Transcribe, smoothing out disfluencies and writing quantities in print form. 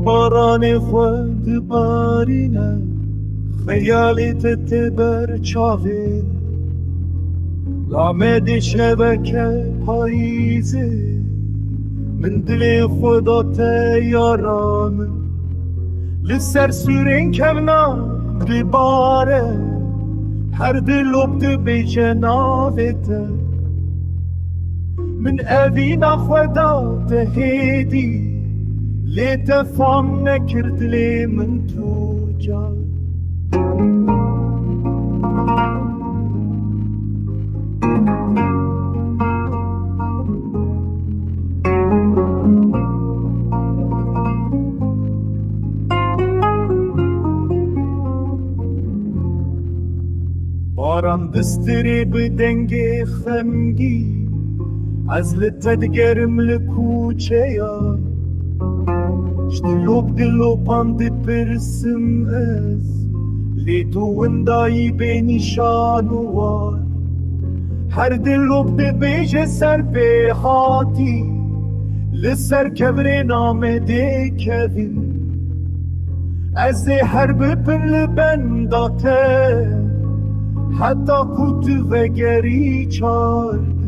باران خود بارینه خیالیت تبر چاوی لامدی شبکه پاییزی من دلی خدا تیاران لسر سورین کمنا بیباره هر دلوب دو بیجه ناویده من اوینا خدا تهیدی ليت فهم نكرت لي من توجع باران دستري بدنگي خمگي عزلت تدگرم لكوچه شتلوب دلو باندي برسم از ليتو ونداي بيني شانوار هر دلوب دي بيجه سر بهاتي لسر كبري نامه دي كذين از هر بپن لبنداته حتى كنت وگری چار